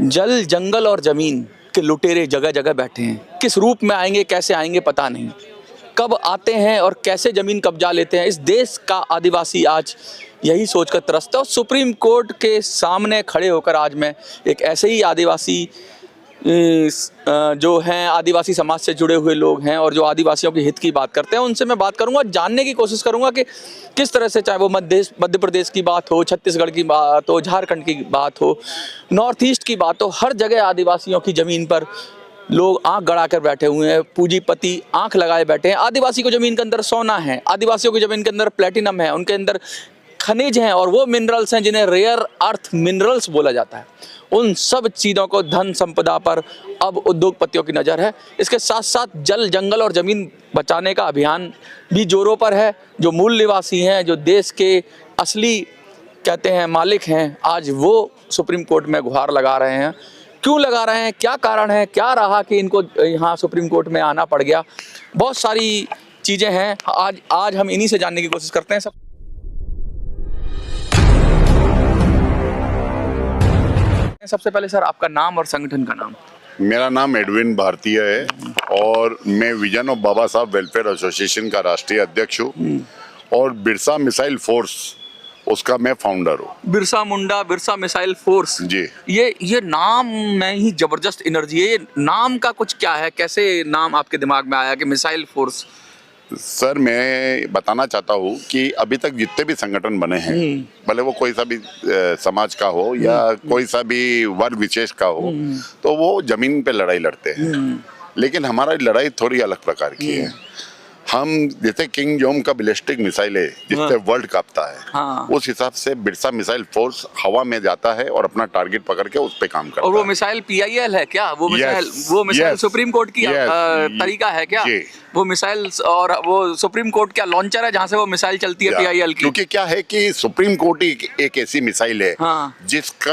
जल, जंगल और जमीन के लुटेरे जगह जगह बैठे हैं। किस रूप में आएंगे, कैसे आएंगे पता नहीं, कब आते हैं और कैसे जमीन कब्जा लेते हैं। इस देश का आदिवासी आज यही सोचकर त्रस्त है और सुप्रीम कोर्ट के सामने खड़े होकर आज मैं एक ऐसे ही आदिवासी जो हैं, आदिवासी समाज से जुड़े हुए लोग हैं और जो आदिवासियों के हित की बात करते हैं, उनसे मैं बात करूंगा, जानने की कोशिश करूंगा कि किस तरह से, चाहे वो मध्य प्रदेश की बात हो, छत्तीसगढ़ की बात हो, झारखंड की बात हो, नॉर्थ ईस्ट की बात हो, हर जगह आदिवासियों की ज़मीन पर लोग आंख गड़ा कर बैठे हुए हैं, पूंजीपति आंख लगाए बैठे हैं। आदिवासी को ज़मीन के अंदर सोना है, आदिवासियों की ज़मीन के अंदर प्लेटिनम है, उनके अंदर खनिज हैं और वो मिनरल्स हैं जिन्हें रेयर अर्थ मिनरल्स बोला जाता है। उन सब चीज़ों को, धन संपदा पर अब उद्योगपतियों की नज़र है। इसके साथ साथ जल, जंगल और ज़मीन बचाने का अभियान भी जोरों पर है। जो मूल निवासी हैं, जो देश के असली कहते हैं मालिक हैं, आज वो सुप्रीम कोर्ट में गुहार लगा रहे हैं। क्यों लगा रहे हैं, क्या कारण है, क्या रहा कि इनको यहाँ सुप्रीम कोर्ट में आना पड़ गया, बहुत सारी चीज़ें हैं। आज हम इन्हीं से जानने की कोशिश करते हैं। सबसे पहले सर, आपका नाम और संगठन का नाम। मेरा नाम एडविन भारतीय है और मैं विजन ऑफ बाबा साहब वेलफेयर एसोसिएशन का राष्ट्रीय अध्यक्ष हूँ और बिरसा मिसाइल फोर्स उसका मैं फाउंडर हूँ। बिरसा मुंडा बिरसा मिसाइल फोर्स जी। ये नाम में ही जबरदस्त एनर्जी है। ये नाम का कुछ क्या है, कैसे नाम आपके दिमाग में आया कि मिसाइल फोर्स? सर, मैं बताना चाहता हूँ कि अभी तक जितने भी संगठन बने हैं, भले वो कोई सा भी समाज का हो या कोई सा भी वर्ग विशेष का हो, तो वो जमीन पे लड़ाई लड़ते हैं। लेकिन हमारी लड़ाई थोड़ी अलग प्रकार की है। हम जैसे किंग जोम का बैलिस्टिक मिसाइल है जिससे वर्ल्ड कांपता है, हाँ। उस हिसाब से बिरसा मिसाइल फोर्स हवा में जाता है और अपना टारगेट पकड़ के उस पे काम करता है। और वो मिसाइल PIL है क्या? वो मिसाइल सुप्रीम कोर्ट की तरीका है क्या? वो मिसाइल और वो सुप्रीम कोर्ट क्या लॉन्चर है जहाँ से वो मिसाइल चलती है PIL की? क्योंकि क्या है कि सुप्रीम कोर्ट ही एक ऐसी मिसाइल है, हाँ। जिसका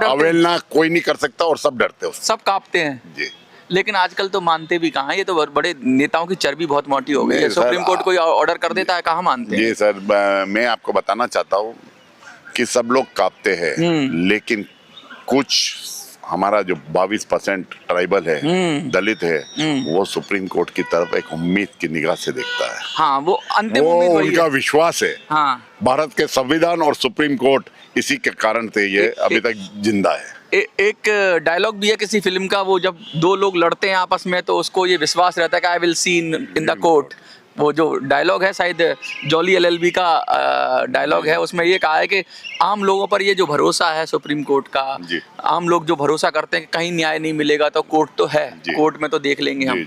अवहेलना कोई नहीं कर सकता और सब डरते हैं, सब कांपते हैं जी। लेकिन आजकल तो मानते भी कहाँ, ये तो बड़े नेताओं की चर्बी बहुत मोटी हो गई है। सुप्रीम कोर्ट कोई ऑर्डर कर देता है, कहाँ मानते हैं? जी सर, मैं आपको बताना चाहता हूँ कि सब लोग कांपते हैं, लेकिन कुछ हमारा जो 22% ट्राइबल है, दलित है, वो सुप्रीम कोर्ट की तरफ एक उम्मीद की निगाह से देखता है। हाँ, वो अंतिम उम्मीद वही उनका है। विश्वास है। हाँ। भारत के संविधान और सुप्रीम कोर्ट इसी के कारण से ये अभी तक जिंदा है। एक डायलॉग भी है किसी फिल्म का, वो जब दो लोग लड़ते हैं आपस में तो उसको ये विश्वास रहता है कि I will see in the court. वो जो डायलॉग है शायद जॉली LLB का डायलॉग है, उसमें ये कहा है कि आम लोगों पर ये जो भरोसा है सुप्रीम कोर्ट का, आम लोग जो भरोसा करते हैं कि कहीं न्याय नहीं मिलेगा तो कोर्ट तो है, कोर्ट में तो देख लेंगे हम,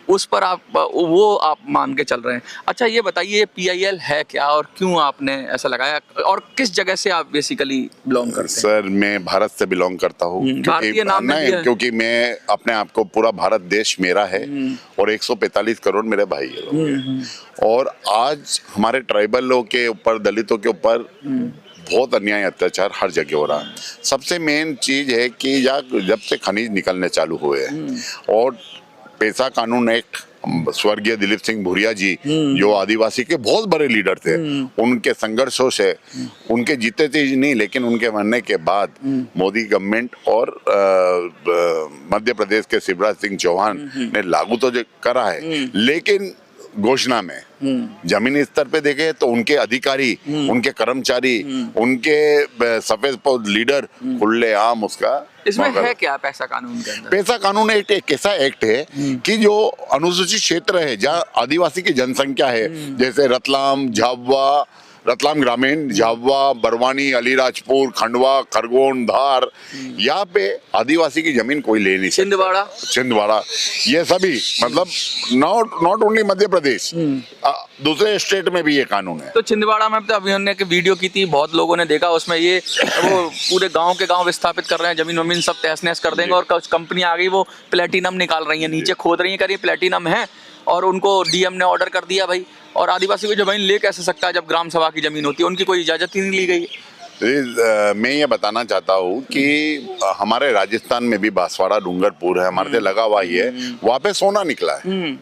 उस पर आप मान के चल रहे हैं। अच्छा, ये बताइए PIL है क्या और क्यों आपने ऐसा लगाया और किस जगह से आप बेसिकली बिलोंग करते हैं? सर, मैं भारत से बिलोंग करता हूँ। क्योंकि मैं अपने आप को, पूरा भारत देश मेरा है और 145 करोड़ मेरे भाई हैं। और आज हमारे ट्राइबलों के ऊपर, दलितों के ऊपर बहुत अन्याय अत्याचार हर जगह हो रहा है। सबसे मेन चीज है कि जब से खनिज निकलने चालू हुए हैं और पैसा कानून एक्ट, स्वर्गीय दिलीप सिंह भुरिया जी जो आदिवासी के बहुत बड़े लीडर थे, उनके संघर्षों से, उनके जीते थे नहीं लेकिन उनके मरने के बाद मोदी गवर्नमेंट और मध्य प्रदेश के शिवराज सिंह चौहान ने लागू तो करा है, लेकिन घोषणा में जमीनी स्तर पे देखे तो उनके अधिकारी, उनके कर्मचारी, उनके सफेद लीडर खुले आम उसका। इसमें है क्या पैसा कानून के अंदर? पैसा कानून एक ऐसा एक्ट है कि जो अनुसूचित क्षेत्र है जहाँ आदिवासी की जनसंख्या है, जैसे रतलाम, झाबुआ, रतलाम ग्रामीण, झाबुआ, बरवानी, अलीराजपुर, खंडवा, खरगोन, धार, यहाँ पे आदिवासी की जमीन कोई ले नहीं सकता। छिंदवाड़ा, ये सभी, मतलब नॉट ओनली मध्य प्रदेश, दूसरे स्टेट में भी ये कानून है। तो छिंदवाड़ा में तो अभी हमने एक वीडियो की थी, बहुत लोगों ने देखा, उसमें ये वो पूरे गांव के गांव विस्थापित कर रहे हैं, जमीन वमीन सब तहस नहस कर देंगे और कुछ कंपनी आ गई वो प्लेटिनम निकाल रही है, नीचे खोद रही है, करिए प्लेटिनम है, और उनको DM ने ऑर्डर कर दिया भाई। और आदिवासी को जमीन ले कैसे सकता है जब ग्राम सभा की जमीन होती है? उनकी कोई इजाजत ही नहीं ली गई। मैं ये बताना चाहता हूँ कि हमारे राजस्थान में भी बांसवाड़ा डूंगरपुर है, हमारे से लगा हुआ ही है, वहाँ पे सोना निकला है,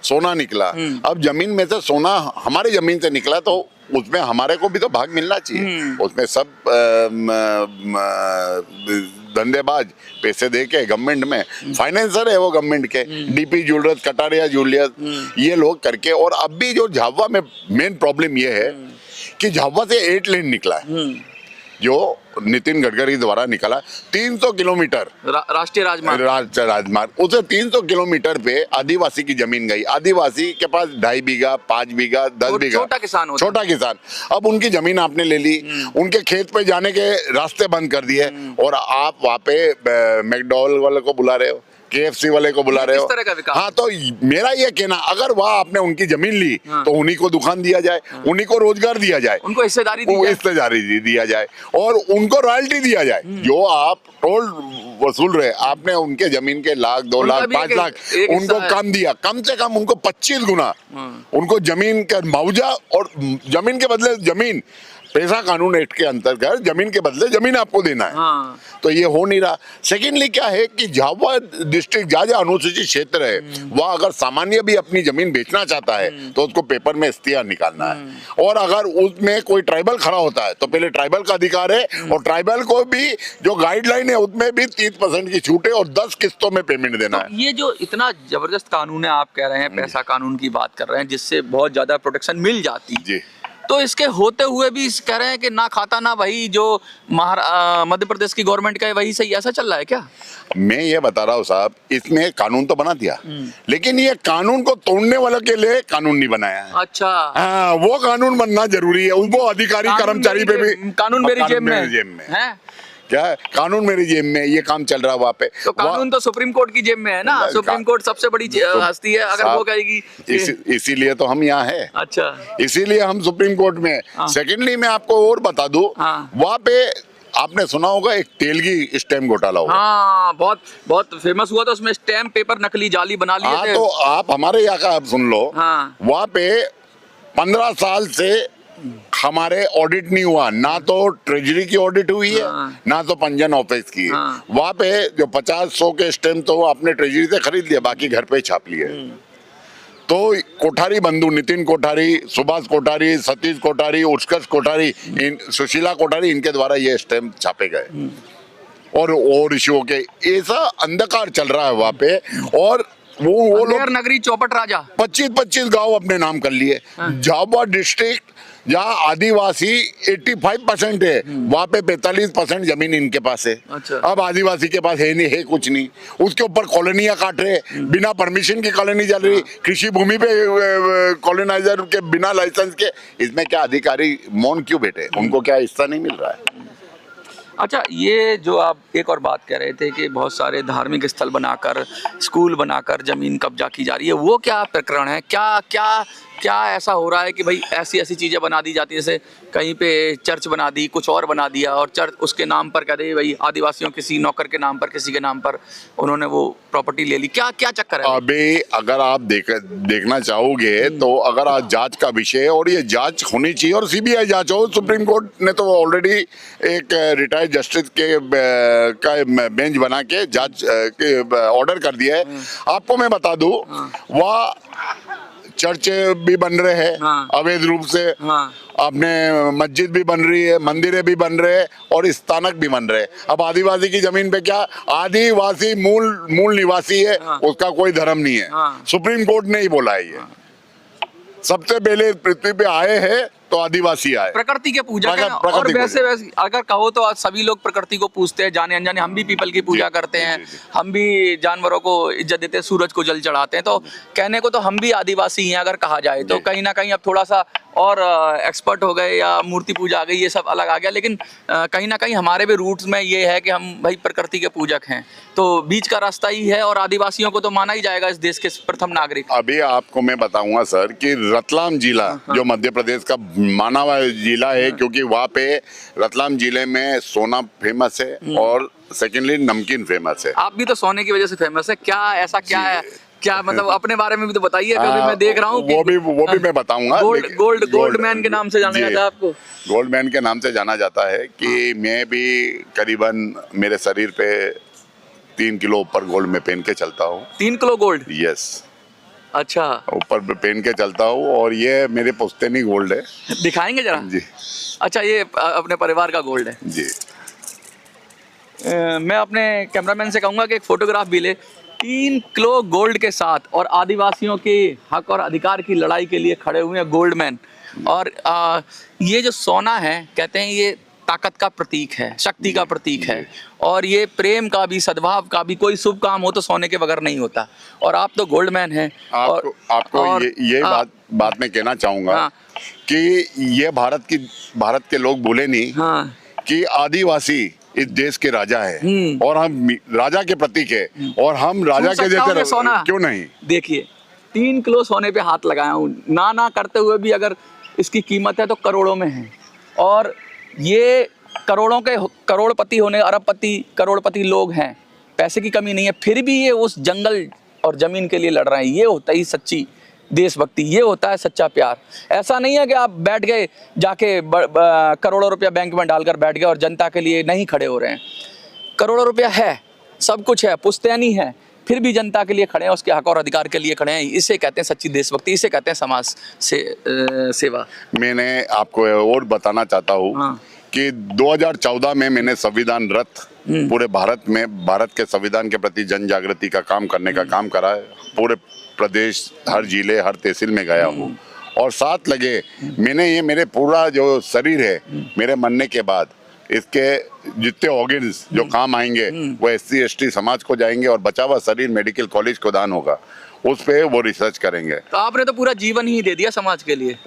सोना निकला। अब जमीन में से सोना हमारी जमीन से निकला तो उसमें हमारे को भी तो भाग मिलना चाहिए। उसमें सब धंधेबाज पैसे दे के गवर्नमेंट में फाइनेंसर है वो गवर्नमेंट के, डीपी जूलियस, कटारिया जूलियस, ये लोग करके। और अब भी जो झाबुआ में मेन प्रॉब्लम ये है कि झाबुआ से 8 लेन निकला है, जो नितिन गडकरी द्वारा निकला 300 किलोमीटर राष्ट्रीय राजमार्ग, उसे 300 किलोमीटर पे आदिवासी की जमीन गई। आदिवासी के पास 2.5 बीघा, 5 बीघा, 10 बीघा, छोटा किसान। अब उनकी जमीन आपने ले ली, उनके खेत पे जाने के रास्ते बंद कर दिए, और आप वहाँ पे मैकडॉनल्ड वाले को बुला रहे हो, KFC वाले को बुला रहे हो। हाँ, तो मेरा ये कहना, अगर वहाँ आपने उनकी जमीन ली तो उन्हीं को दुकान दिया जाए, उन्हीं को रोजगार दिया जाए, उनको हिस्सेदारी दिया जाए और उनको रॉयल्टी दिया जाए। जो आप टोल वसूल रहे, आपने उनके जमीन के 1 लाख, 2 लाख, 5 लाख उनको कम दिया, कम से कम उनको 25 गुना उनको जमीन का मुआवजा, और जमीन के बदले जमीन, पैसा कानून एक्ट के अंतर्गत जमीन के बदले जमीन आपको देना है। तो ये हो नहीं रहा। सेकेंडली क्या है कि झाबुआ डिस्ट्रिक्ट जहाँ अनुसूचित क्षेत्र है, वहाँ अगर सामान्य भी अपनी जमीन बेचना चाहता है तो उसको पेपर में इख्तियार निकालना है, और अगर उसमें कोई ट्राइबल खड़ा होता है तो पहले ट्राइबल का अधिकार है, और ट्राइबल को भी जो गाइडलाइन है उसमें भी 30% की छूट है और 10 किस्तों में पेमेंट देना है। ये जो इतना जबरदस्त कानून है, आप कह रहे हैं पैसा कानून की बात कर रहे हैं, जिससे बहुत ज्यादा प्रोटेक्शन मिल जाती है, तो इसके होते हुए भी कह रहे हैं कि ना खाता ना वही, जो मध्य प्रदेश की गवर्नमेंट का है वही सही, ऐसा चल रहा है क्या? मैं ये बता रहा हूँ साहब, इसमें कानून तो बना दिया, लेकिन ये कानून को तोड़ने वालों के लिए कानून नहीं बनाया है। अच्छा, हाँ, वो कानून बनना जरूरी है। उनको अधिकारी कर्मचारी पे भी कानून मेरी जेब में है, क्या है? कानून मेरी जेब में, ये काम चल रहा है वहाँ पे। तो कानून तो सुप्रीम कोर्ट की जेब में है ना, सुप्रीम कोर्ट सबसे बड़ी हस्ती है, अगर वो कहेगी। इसीलिए तो हम यहाँ है। अच्छा, इसीलिए हम सुप्रीम कोर्ट में। सेकेंडली मैं आपको और बता दूं, वहाँ पे आपने सुना होगा एक तेलगी स्टैम्प घोटाला हुआ। हाँ, बहुत फेमस हुआ था, उसमें स्टैम्प पेपर नकली जाली बना लिए थे। तो आप हमारे यहाँ का आप सुन लो, वहाँ पे 15 साल से हमारे ऑडिट नहीं हुआ, ना तो ट्रेजरी की ऑडिट हुई है, ना तो पंजन ऑफिस की। वहाँ पे जो 50-100 के स्टैम्प तो आपने ट्रेजरी से खरीद लिया, बाकी घर पे छाप लिए। तो कोठारी बंधु, नितिन कोठारी, सुभाष कोठारी, सतीश कोठारी, उत्कर्ष कोठारी, सुशीला कोठारी, इनके द्वारा ये स्टैम्प छापे गए और इश्यू के ऐसा अंधकार चल रहा है वहाँ पे। और वो लोग नगरी चौपट राजा 25 गांव अपने नाम कर लिए। झाबुआ डिस्ट्रिक्ट जहाँ आदिवासी 85% है, वहाँ पे 45% जमीन इनके पास है। अच्छा। अब आदिवासी के पास है नहीं, है कुछ नहीं, उसके ऊपर कॉलोनियां काट रहे, बिना परमिशन की कॉलोनी चल रही, कृषि भूमि पे कॉलोनाइजर के बिना लाइसेंस के। इसमें क्या अधिकारी मौन क्यों बैठे, उनको क्या हिस्सा नहीं मिल रहा है? अच्छा, ये जो आप एक और बात कह रहे थे कि बहुत सारे धार्मिक स्थल बनाकर, स्कूल बनाकर जमीन कब्जा की जा रही है, वो क्या प्रकरण है? क्या ऐसा हो रहा है कि भाई ऐसी चीज़ें बना दी जाती है, जैसे कहीं पे चर्च बना दी, कुछ और बना दिया, और चर्च उसके नाम पर कह दे भाई आदिवासियों, किसी नौकर के नाम पर, किसी के नाम पर उन्होंने वो प्रॉपर्टी ले ली। क्या चक्कर है? अभी अगर आप देखना चाहोगे तो अगर आज जांच का विषय है, और ये जांच होनी चाहिए, और CBI जांच हो। सुप्रीम कोर्ट ने तो ऑलरेडी एक रिटायर्ड जस्टिस के का बेंच बना के जांच के ऑर्डर कर दिया है। आपको मैं बता दूं, वह चर्च भी बन रहे हैं अवैध रूप से, अपने मस्जिद भी बन रही है, मंदिरें भी बन रहे हैं, और स्थानक भी बन रहे हैं। अब आदिवासी की जमीन पे क्या, आदिवासी मूल निवासी है, उसका कोई धर्म नहीं है। सुप्रीम कोर्ट ने ही बोला है, ये सबसे पहले पृथ्वी पे आए हैं तो आदिवासी आए, प्रकृति के पूजक हैं। और वैसे अगर कहो तो आज सभी लोग प्रकृति को पूजते हैं, जाने अनजाने। हम भी पीपल की पूजा करते हैं, हम भी जानवरों को इज्जत देते हैं, सूरज को जल चढ़ाते हैं। तो कहने को तो हम भी आदिवासी हैं अगर कहा जाए तो। कहीं ना कहीं अब थोड़ा सा और एक्सपर्ट हो गए, या मूर्ति पूजा आ गई, ये सब अलग आ गया, लेकिन कहीं ना कहीं हमारे भी रूट्स में ये है कि हम भाई प्रकृति के पूजक हैं। तो बीच का रास्ता ही है, और आदिवासियों को तो माना ही जाएगा इस देश के प्रथम नागरिक। अभी आपको मैं बताऊंगा सर कि रतलाम जिला जो मध्य प्रदेश का माना हुआ जिला है, क्योंकि वहाँ पे रतलाम जिले में सोना फेमस है, और सेकेंडली नमकीन फेमस है। आप भी तो सोने की वजह से फेमस है, क्या ऐसा क्या है? क्या मतलब अपने बारे में भी तो बताइए, क्योंकि मैं देख रहा हूँ वो भी मैं बताऊंगा। गोल्ड मैन के नाम से जाना जाता है आपको। गोल्ड मैन के नाम से जाना जाता है कि मैं भी करीबन मेरे शरीर पे 3 किलो ऊपर गोल्ड में पहन के चलता हूँ। 3 किलो गोल्ड? यस। अच्छा, ऊपर पहन के चलता हूँ, और ये मेरे पुश्तैनी गोल्ड है। दिखाएंगे जरा? जी। अच्छा, ये अपने परिवार का गोल्ड है जी। मैं अपने कैमरामैन से कहूँगा कि एक फोटोग्राफ भी ले। 3 किलो गोल्ड के साथ और आदिवासियों के हक और अधिकार की लड़ाई के लिए खड़े हुए हैं गोल्डमैन। और ये जो सोना है, कहते हैं ये ताकत का प्रतीक है, शक्ति का प्रतीक है, और ये प्रेम का भी, सद्भाव का भी। कोई शुभ काम हो तो सोने के बगैर नहीं होता, और आप तो गोल्डमैन हैं। आपको ये बात मैं कहना चाहूँगा कि ये भारत के लोग भूले नहीं कि आदिवासी इस देश के राजा है, और हम राजा के प्रतीक है, और हम राजा के जैसे सोना क्यों नहीं। देखिए 3 किलो सोने पे हाथ लगाया हूँ, ना करते हुए भी अगर इसकी कीमत है तो करोड़ों में है। और ये करोड़पति होने, अरबपति, करोड़पति लोग हैं, पैसे की कमी नहीं है, फिर भी ये उस जंगल और जमीन के लिए लड़ रहे हैं। ये होता ही सच्ची देशभक्ति, ये होता है सच्चा प्यार। ऐसा नहीं है कि आप बैठ गए जाके करोड़ों रुपया बैंक में डालकर बैठ गए और जनता के लिए नहीं खड़े हो रहे हैं। करोड़ों रुपया है, सब कुछ है, पुश्तैनी है, फिर भी जनता के लिए खड़े हैं, उसके हक और अधिकार के लिए खड़े हैं। इसे कहते हैं सच्ची देशभक्ति, इसे कहते हैं समाज सेवा। मैंने आपको और बताना चाहता हूँ कि 2014 में मैंने संविधान रथ पूरे भारत के संविधान के प्रति जन जागृति का काम करने का काम करा है। पूरे प्रदेश, हर जिले, हर तहसील में गया हूँ, और साथ लगे मैंने ये मेरे पूरा जो शरीर है, मेरे मरने के बाद इसके जितने ऑर्गन्स जो काम आएंगे वो SC ST समाज को जाएंगे, और बचा हुआ शरीर मेडिकल कॉलेज को दान होगा, उस पे वो रिसर्च करेंगे। तो आपने तो पूरा जीवन ही दे दिया समाज के लिए।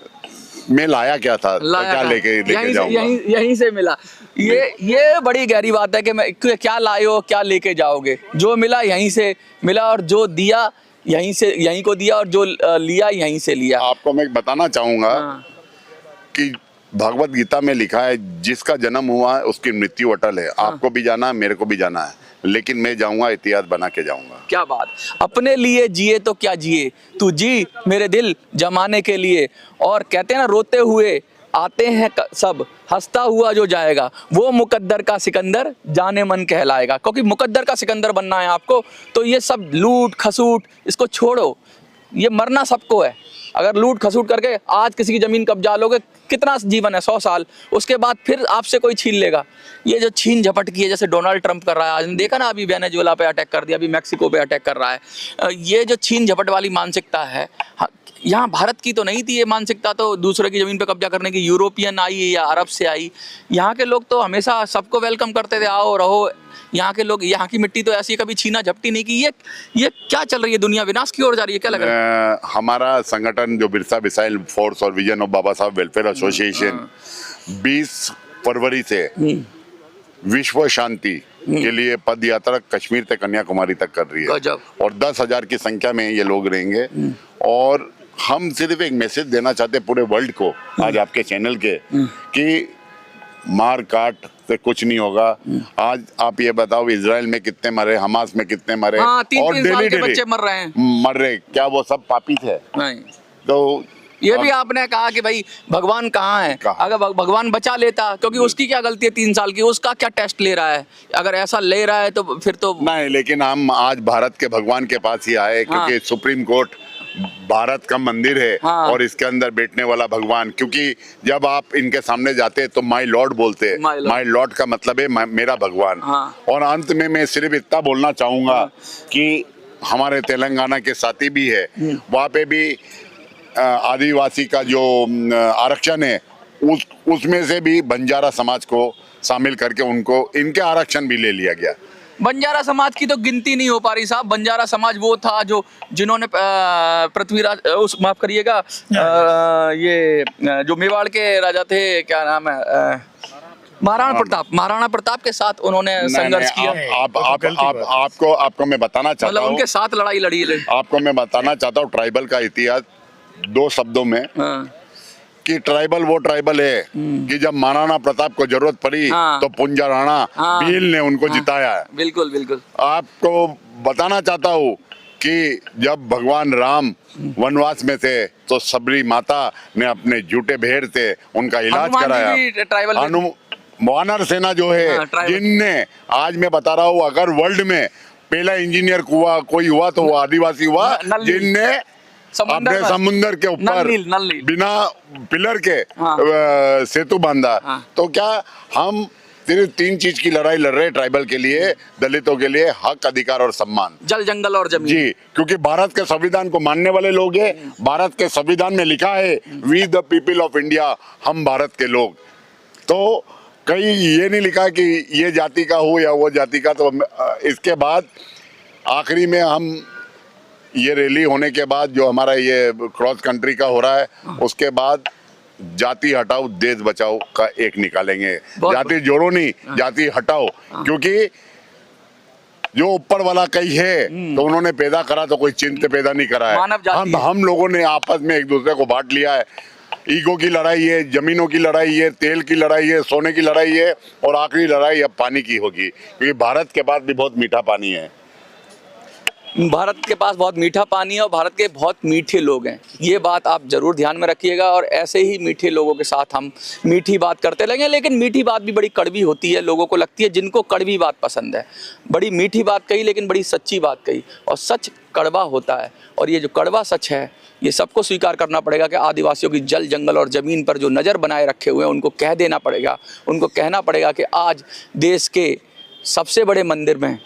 मैं लाया क्या था, क्या लेके जाऊंगा? यहीं से मिला। ये बड़ी गहरी बात है कि मैं क्या लाए हो, क्या लेके जाओगे। जो मिला यहीं से मिला, और जो दिया यहीं को दिया, और जो लिया यहीं से लिया। आपको मैं बताना चाहूंगा कि भगवत गीता में लिखा है, जिसका जन्म हुआ है उसकी मृत्यु अटल है। आपको भी जाना है, मेरे को भी जाना है, लेकिन मैं जाऊंगा, इतिहास बना के जाऊंगा। क्या बात। अपने लिए जिए तो क्या जिए, तू जी मेरे दिल जमाने के लिए। और कहते हैं ना, रोते हुए आते हैं सब, हंसता हुआ जो जाएगा वो मुकद्दर का सिकंदर जाने मन कहलाएगा। क्योंकि मुकद्दर का सिकंदर बनना है आपको, तो ये सब लूट खसूट इसको छोड़ो, ये मरना सबको है। अगर लूट खसूट करके आज किसी की जमीन कब्जा लोगे, कितना जीवन है, 100 साल, उसके बाद फिर आपसे कोई छीन लेगा। ये जो छीन झपट की है, जैसे डोनाल्ड ट्रंप कर रहा है, आज देखा ना, अभी वेनेजुएला पे अटैक कर दिया, अभी मैक्सिको पे अटैक कर रहा है। ये जो छीन झपट वाली मानसिकता है, यहाँ भारत की तो नहीं थी ये मानसिकता, तो दूसरे की ज़मीन पे कब्जा करने की यूरोपियन आई या अरब से आई। यहाँ के लोग तो हमेशा सबको वेलकम करते थे, आओ रहो। यहाँ के लोग, यहाँ की मिट्टी तो ऐसी कभी छीना झपटी नहीं की। ये क्या चल रही है, दुनिया विनाश की ओर जा रही है, क्या लग रहा है? हमारा संगठन जो बिरसा मिसाइल फोर्स और विजन ऑफ बाबा साहब वेलफेयर एसोसिएशन 20 फरवरी से विश्व शांति के लिए पद यात्रा कश्मीर से कन्याकुमारी तक कर रही है, और 10,000 की संख्या में ये लोग रहेंगे। और हम सिर्फ एक मैसेज देना चाहते हैं पूरे वर्ल्ड को, आज आपके चैनल के, कि मार काट से कुछ नहीं होगा। आज आप ये बताओ, इजराइल में कितने मरे, हमास में कितने मरे, और डेली बच्चे मर रहे हैं, क्या वो सब पापी थे? नहीं। तो ये भी आपने कहा कि भाई भगवान कहाँ है? अगर भगवान बचा लेता, क्योंकि उसकी क्या गलती है 3 साल की, उसका क्या टेस्ट ले रहा है? अगर ऐसा ले रहा है तो फिर तो नहीं। लेकिन हम आज भारत के भगवान के पास ही आए, क्योंकि सुप्रीम कोर्ट भारत का मंदिर है, और इसके अंदर बैठने वाला भगवान, क्योंकि जब आप इनके सामने जाते हैं तो माय लॉर्ड बोलते हैं। माय लॉर्ड का मतलब है मेरा भगवान। और अंत में मैं सिर्फ इतना बोलना चाहूंगा कि हमारे तेलंगाना के साथी भी है, वहाँ पे भी आदिवासी का जो आरक्षण है, उसमें से भी बंजारा समाज को शामिल करके उनको इनके आरक्षण भी ले लिया गया। बंजारा समाज की तो गिनती नहीं हो पा रही साहब। बंजारा समाज वो था जिन्होंने पृथ्वीराज, माफ करिएगा, ये जो मेवाड़ के राजा थे, क्या नाम है, महाराणा प्रताप के साथ उन्होंने संघर्ष किया। आपको मैं बताना चाहता हूँ, उनके साथ लड़ाई लड़ी। आपको मैं बताना चाहता हूँ ट्राइबल का इतिहास 2 शब्दों में, कि ट्राइबल वो ट्राइबल है कि जब महाराणा प्रताप को जरूरत पड़ी तो पुंजा राणा भील ने उनको जिताया है। बिल्कुल बिल्कुल। आपको बताना चाहता हूँ कि जब भगवान राम वनवास में थे तो सबरी माता ने अपने झूठे भेड़ से उनका इलाज कराया। वानर सेना जो है, जिनने, आज मैं बता रहा हूँ, अगर वर्ल्ड में पहला इंजीनियर कोई हुआ तो वो आदिवासी हुआ, जिनने अपने समुद्र के ऊपर बिना पिलर के सेतु बांधा। तो क्या हम सिर्फ 3 चीज की लड़ाई लड़ रहे ट्राइबल के लिए, दलितों के लिए, हक, अधिकार और सम्मान। जल, जंगल और जमीन। जी, क्योंकि भारत के संविधान को मानने वाले लोग हैं। भारत के संविधान में लिखा है we the people of India, हम भारत के लोग। तो कहीं ये नहीं लिखा कि ये जाति का हो या वो जाति का। तो इसके बाद आखिरी में हम ये रैली होने के बाद जो हमारा ये क्रॉस कंट्री का हो रहा है, उसके बाद जाति हटाओ देश बचाओ का एक निकालेंगे। जाति जोड़ो नहीं, जाति हटाओ। क्योंकि जो ऊपर वाला कहीं है तो उन्होंने पैदा करा, तो कोई चिंता पैदा नहीं करा है। हम लोगों ने आपस में एक दूसरे को बांट लिया है। ईगो की लड़ाई है, जमीनों की लड़ाई है, तेल की लड़ाई है, सोने की लड़ाई है, और आखिरी लड़ाई अब पानी की होगी। क्योंकि भारत के पास भी बहुत मीठा पानी है। भारत के पास बहुत मीठा पानी है और भारत के बहुत मीठे लोग हैं। ये बात आप जरूर ध्यान में रखिएगा, और ऐसे ही मीठे लोगों के साथ हम मीठी बात करते रहेंगे। लेकिन मीठी बात भी बड़ी कड़वी होती है, लोगों को लगती है जिनको कड़वी बात पसंद है। बड़ी मीठी बात कही लेकिन बड़ी सच्ची बात कही, और सच कड़वा होता है। और ये जो कड़वा सच है, ये सबको स्वीकार करना पड़ेगा कि आदिवासियों की जल, जंगल और ज़मीन पर जो नज़र बनाए रखे हुए हैं, उनको कह देना पड़ेगा। उनको कहना पड़ेगा कि आज देश के सबसे बड़े मंदिर में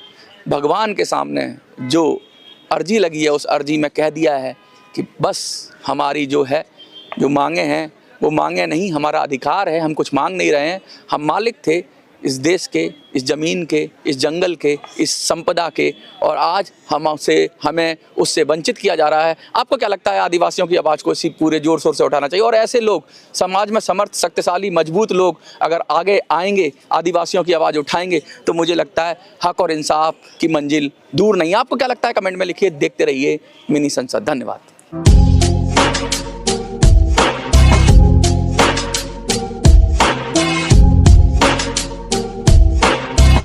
भगवान के सामने जो अर्जी लगी है, उस अर्जी में कह दिया है कि बस हमारी जो है, जो मांगे हैं वो मांगे नहीं, हमारा अधिकार है। हम कुछ मांग नहीं रहे हैं। हम मालिक थे इस देश के, इस ज़मीन के, इस जंगल के, इस संपदा के, और आज हमें उससे वंचित किया जा रहा है। आपको क्या लगता है, आदिवासियों की आवाज़ को इसी पूरे ज़ोर शोर से उठाना चाहिए? और ऐसे लोग, समाज में समर्थ, शक्तिशाली, मजबूत लोग अगर आगे आएंगे, आदिवासियों की आवाज़ उठाएंगे, तो मुझे लगता है हक और इंसाफ की मंजिल दूर नहीं है। आपको क्या लगता है, कमेंट में लिखिए। देखते रहिए मिनी संसद। धन्यवाद।